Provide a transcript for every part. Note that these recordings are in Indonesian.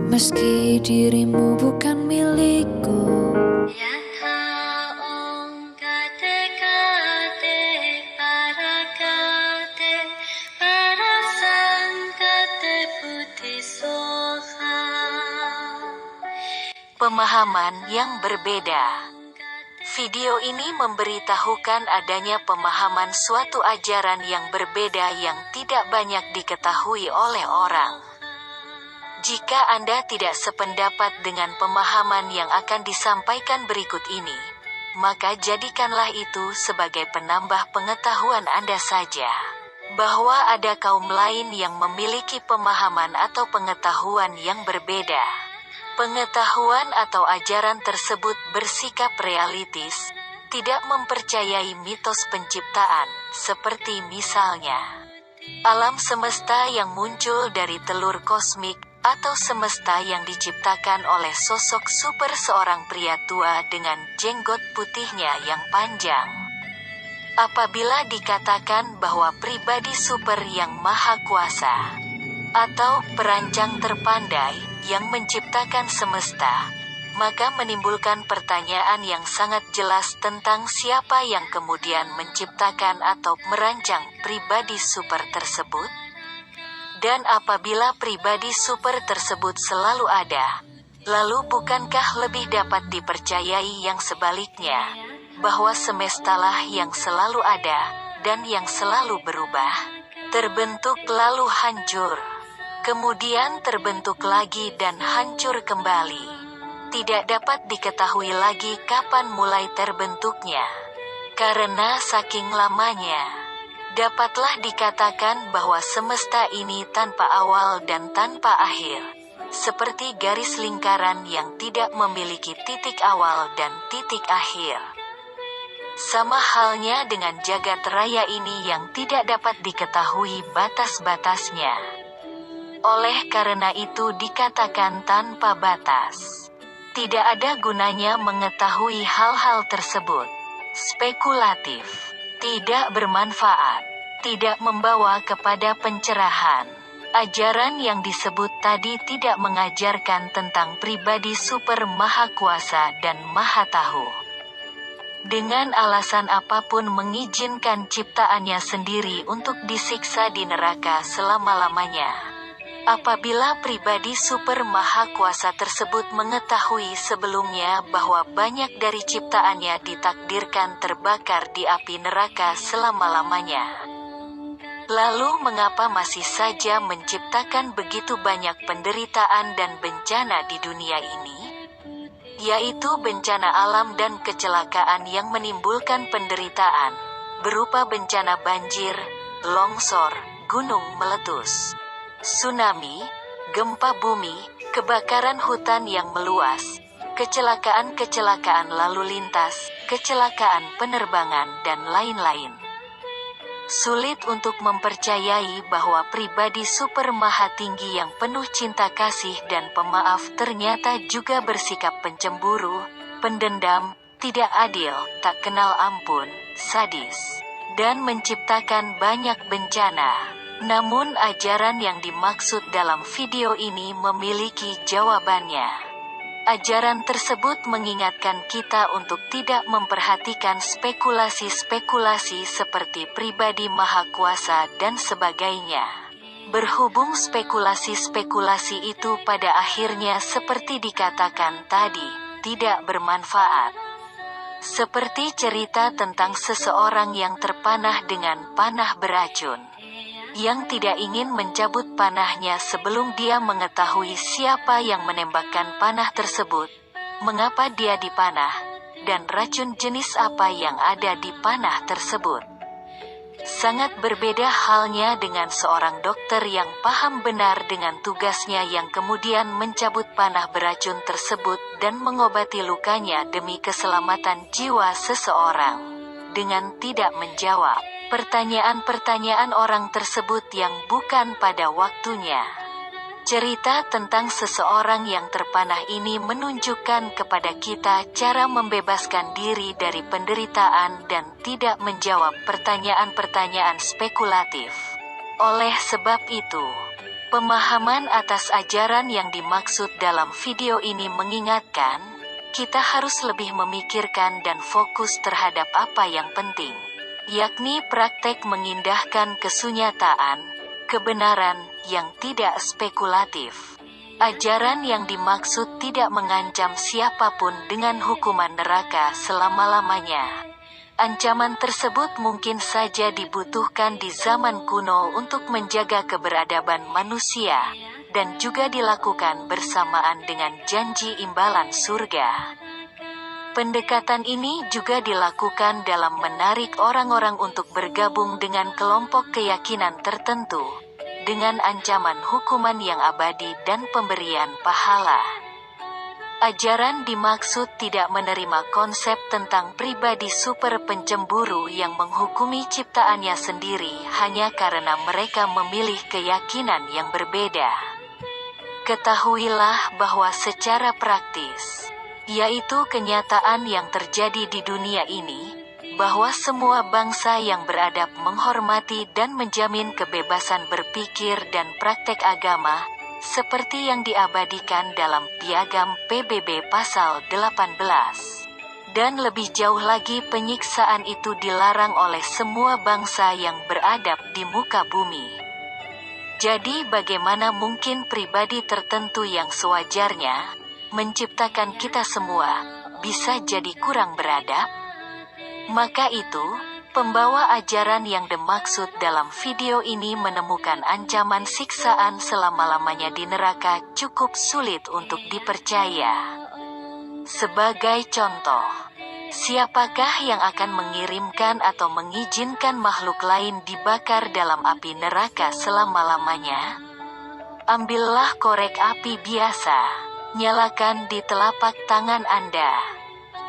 Meski dirimu bukan milikku. Pemahaman yang berbeda. Video ini memberitahukan adanya pemahaman suatu ajaran yang berbeda yang tidak banyak diketahui oleh orang. Jika Anda tidak sependapat dengan pemahaman yang akan disampaikan berikut ini, maka jadikanlah itu sebagai penambah pengetahuan Anda saja. Bahwa ada kaum lain yang memiliki pemahaman atau pengetahuan yang berbeda. Pengetahuan atau ajaran tersebut bersikap realistis, tidak mempercayai mitos penciptaan, seperti misalnya alam semesta yang muncul dari telur kosmik, atau semesta yang diciptakan oleh sosok super seorang pria tua dengan jenggot putihnya yang panjang. Apabila dikatakan bahwa pribadi super yang maha kuasa, atau perancang terpandai, yang menciptakan semesta, maka menimbulkan pertanyaan yang sangat jelas tentang siapa yang kemudian menciptakan atau merancang pribadi super tersebut. Dan apabila pribadi super tersebut selalu ada, lalu bukankah lebih dapat dipercayai yang sebaliknya, bahwa semestalah yang selalu ada, dan yang selalu berubah, terbentuk lalu hancur, kemudian terbentuk lagi dan hancur kembali. Tidak dapat diketahui lagi kapan mulai terbentuknya. Karena saking lamanya, dapatlah dikatakan bahwa semesta ini tanpa awal dan tanpa akhir, seperti garis lingkaran yang tidak memiliki titik awal dan titik akhir. Sama halnya dengan jagat raya ini yang tidak dapat diketahui batas-batasnya. Oleh karena itu dikatakan tanpa batas. Tidak ada gunanya mengetahui hal-hal tersebut. Spekulatif, tidak bermanfaat, tidak membawa kepada pencerahan. Ajaran yang disebut tadi tidak mengajarkan tentang pribadi super maha kuasa dan maha tahu. Dengan alasan apapun mengizinkan ciptaannya sendiri untuk disiksa di neraka selama-lamanya. Apabila pribadi super maha kuasa tersebut mengetahui sebelumnya bahwa banyak dari ciptaannya ditakdirkan terbakar di api neraka selama-lamanya, lalu mengapa masih saja menciptakan begitu banyak penderitaan dan bencana di dunia ini? Yaitu bencana alam dan kecelakaan yang menimbulkan penderitaan, berupa bencana banjir, longsor, gunung meletus, tsunami, gempa bumi, kebakaran hutan yang meluas, kecelakaan-kecelakaan lalu lintas, kecelakaan penerbangan dan lain-lain. Sulit untuk mempercayai bahwa pribadi super maha tinggi yang penuh cinta kasih dan pemaaf ternyata juga bersikap pencemburu, pendendam, tidak adil, tak kenal ampun, sadis, dan menciptakan banyak bencana. Namun ajaran yang dimaksud dalam video ini memiliki jawabannya. Ajaran tersebut mengingatkan kita untuk tidak memperhatikan spekulasi-spekulasi seperti pribadi maha kuasa dan sebagainya. Berhubung spekulasi-spekulasi itu pada akhirnya seperti dikatakan tadi, tidak bermanfaat. Seperti cerita tentang seseorang yang terpanah dengan panah beracun, yang tidak ingin mencabut panahnya sebelum dia mengetahui siapa yang menembakkan panah tersebut, mengapa dia dipanah, dan racun jenis apa yang ada di panah tersebut. Sangat berbeda halnya dengan seorang dokter yang paham benar dengan tugasnya yang kemudian mencabut panah beracun tersebut dan mengobati lukanya demi keselamatan jiwa seseorang, dengan tidak menjawab pertanyaan-pertanyaan orang tersebut yang bukan pada waktunya. Cerita tentang seseorang yang terpanah ini menunjukkan kepada kita cara membebaskan diri dari penderitaan dan tidak menjawab pertanyaan-pertanyaan spekulatif. Oleh sebab itu, Pemahaman atas ajaran yang dimaksud dalam video ini mengingatkan, kita harus lebih memikirkan dan fokus terhadap apa yang penting, yakni praktek mengindahkan kesunyataan, kebenaran yang tidak spekulatif. Ajaran yang dimaksud tidak mengancam siapapun dengan hukuman neraka selama-lamanya. Ancaman tersebut mungkin saja dibutuhkan di zaman kuno untuk menjaga keberadaban manusia, dan juga dilakukan bersamaan dengan janji imbalan surga. Pendekatan ini juga dilakukan dalam menarik orang-orang untuk bergabung dengan kelompok keyakinan tertentu, dengan ancaman hukuman yang abadi dan pemberian pahala. Ajaran dimaksud tidak menerima konsep tentang pribadi super pencemburu yang menghukumi ciptaannya sendiri hanya karena mereka memilih keyakinan yang berbeda. Ketahuilah bahwa secara praktis, yaitu kenyataan yang terjadi di dunia ini, bahwa semua bangsa yang beradab menghormati dan menjamin kebebasan berpikir dan praktek agama, seperti yang diabadikan dalam Piagam PBB Pasal 18. Dan lebih jauh lagi penyiksaan itu dilarang oleh semua bangsa yang beradab di muka bumi. Jadi bagaimana mungkin pribadi tertentu yang sewajarnya, menciptakan kita semua, bisa jadi kurang beradab? Maka itu, pembawa ajaran yang dimaksud dalam video ini menemukan ancaman siksaan selama-lamanya di neraka cukup sulit untuk dipercaya. Sebagai contoh, siapakah yang akan mengirimkan atau mengizinkan makhluk lain dibakar dalam api neraka selama-lamanya? Ambillah korek api biasa, nyalakan di telapak tangan Anda.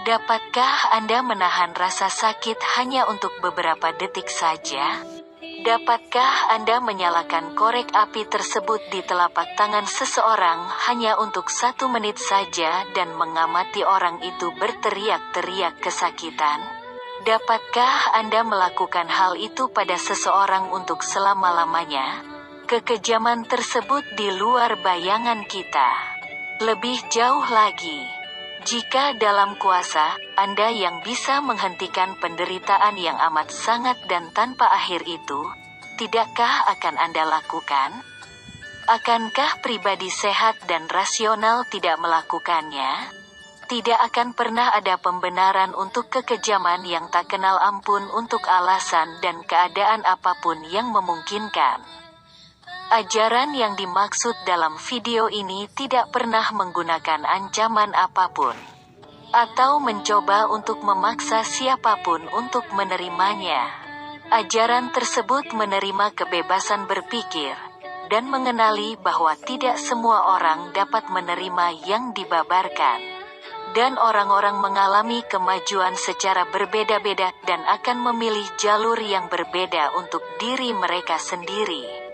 Dapatkah Anda menahan rasa sakit hanya untuk beberapa detik saja? Dapatkah Anda menyalakan korek api tersebut di telapak tangan seseorang hanya untuk 1 menit saja dan mengamati orang itu berteriak-teriak kesakitan? Dapatkah Anda melakukan hal itu pada seseorang untuk selama-lamanya? Kekejaman tersebut di luar bayangan kita. Lebih jauh lagi, jika dalam kuasa Anda yang bisa menghentikan penderitaan yang amat sangat dan tanpa akhir itu, tidakkah akan Anda lakukan? Akankah pribadi sehat dan rasional tidak melakukannya? Tidak akan pernah ada pembenaran untuk kekejaman yang tak kenal ampun untuk alasan dan keadaan apapun yang memungkinkan. Ajaran yang dimaksud dalam video ini tidak pernah menggunakan ancaman apapun, atau mencoba untuk memaksa siapapun untuk menerimanya. Ajaran tersebut menerima kebebasan berpikir, dan mengenali bahwa tidak semua orang dapat menerima yang dibabarkan. Dan orang-orang mengalami kemajuan secara berbeda-beda dan akan memilih jalur yang berbeda untuk diri mereka sendiri.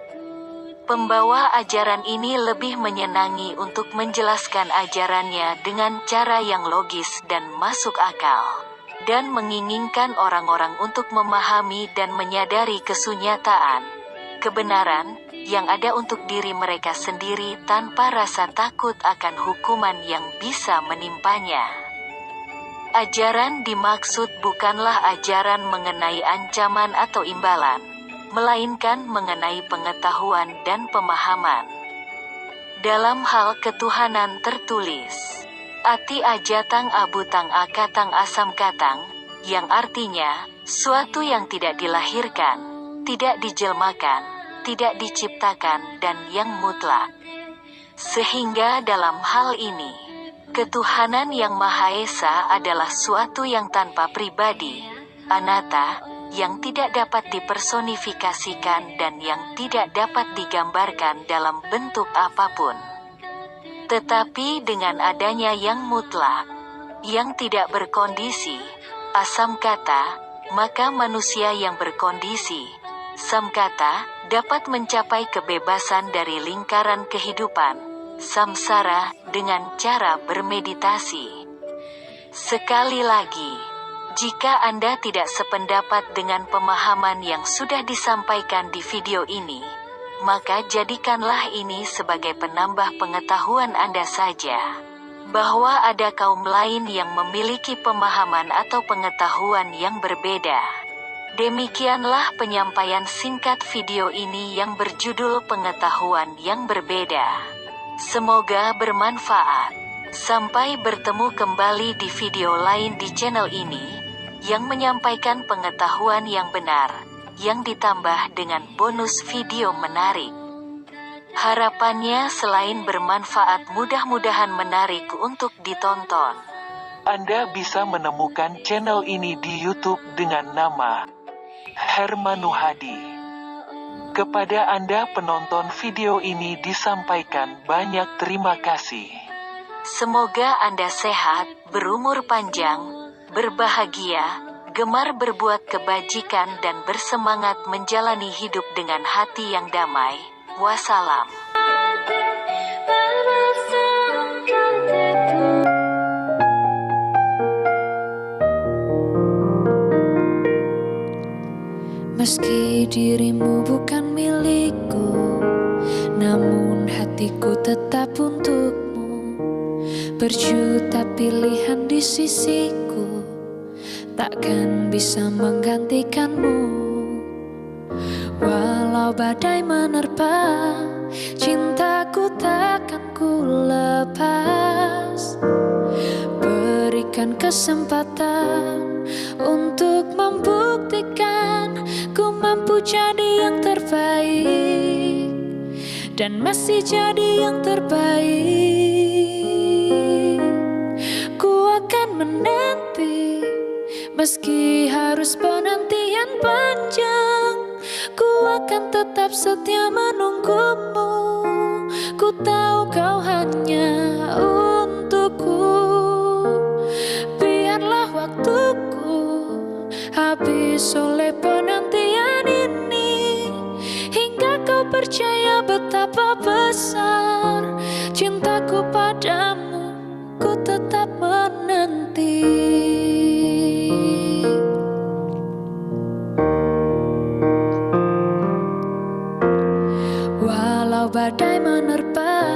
Pembawa ajaran ini lebih menyenangi untuk menjelaskan ajarannya dengan cara yang logis dan masuk akal, dan menginginkan orang-orang untuk memahami dan menyadari kesunyataan, kebenaran, yang ada untuk diri mereka sendiri tanpa rasa takut akan hukuman yang bisa menimpanya. Ajaran dimaksud bukanlah ajaran mengenai ancaman atau imbalan, melainkan mengenai pengetahuan dan pemahaman. Dalam hal ketuhanan tertulis, Ati ajatang abutang akatang asam katang, yang artinya, suatu yang tidak dilahirkan, tidak dijelmakan, tidak diciptakan dan yang mutlak. Sehingga dalam hal ini, ketuhanan yang Maha Esa adalah suatu yang tanpa pribadi, anatta, yang tidak dapat dipersonifikasikan dan yang tidak dapat digambarkan dalam bentuk apapun. Tetapi dengan adanya yang mutlak, yang tidak berkondisi, asam kata, maka manusia yang berkondisi, samkata, dapat mencapai kebebasan dari lingkaran kehidupan, samsara, dengan cara bermeditasi. Sekali lagi, jika Anda tidak sependapat dengan pemahaman yang sudah disampaikan di video ini, maka jadikanlah ini sebagai penambah pengetahuan Anda saja, bahwa ada kaum lain yang memiliki pemahaman atau pengetahuan yang berbeda. Demikianlah penyampaian singkat video ini yang berjudul Pengetahuan yang Berbeda. Semoga bermanfaat. Sampai bertemu kembali di video lain di channel ini, yang menyampaikan pengetahuan yang benar, yang ditambah dengan bonus video menarik. Harapannya selain bermanfaat, mudah-mudahan menarik untuk ditonton. Anda bisa menemukan channel ini di YouTube dengan nama Herman Nuhadi. Kepada Anda penonton video ini disampaikan banyak terima kasih. Semoga Anda sehat, berumur panjang, berbahagia, gemar berbuat kebajikan dan bersemangat menjalani hidup dengan hati yang damai. Wassalam. Meski dirimu bukan milikku, namun hatiku tetap untukmu. Berjuta pilihan di sisiku, takkan bisa menggantikanmu. Walau badai menerpa, cintaku takkan ku lepas. Berikan kesempatan untuk membuktikan ku mampu jadi yang terbaik, dan masih jadi yang terbaik. Ku akan menanti, meski harus penantian panjang. Ku akan tetap setia menunggumu. Ku tahu kau hanya untukku. Biarlah waktuku habis oleh penantian ini, hingga kau percaya betapa besar cintaku padamu. Ku tetap menanti. Walau badai menerpa,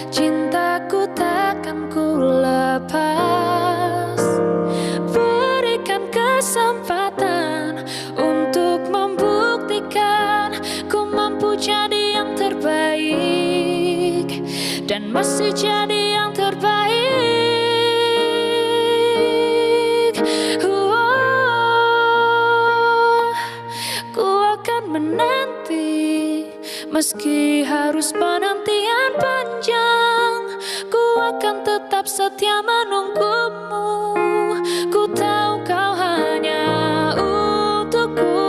cintaku takkan ku lepas. Berikan kesempatan untuk membuktikan ku mampu jadi yang terbaik, dan masih jadi yang terbaik. Ku akan menanti, meski harus penantian panjang. Ku akan tetap setia menunggumu. Ku tahu kau hanya untukku.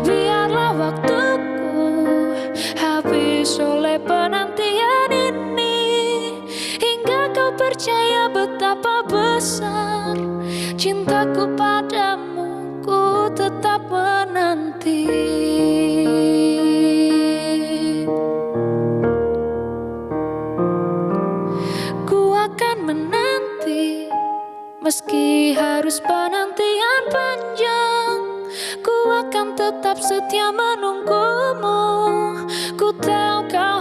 Biarlah waktuku habis oleh penantian ini, hingga kau percaya betapa besar cintaku padamu. Ku tetap menanti. Ku akan menanti, meski harus penantian panjang. Ku akan tetap setia menunggumu. Ku tahu kau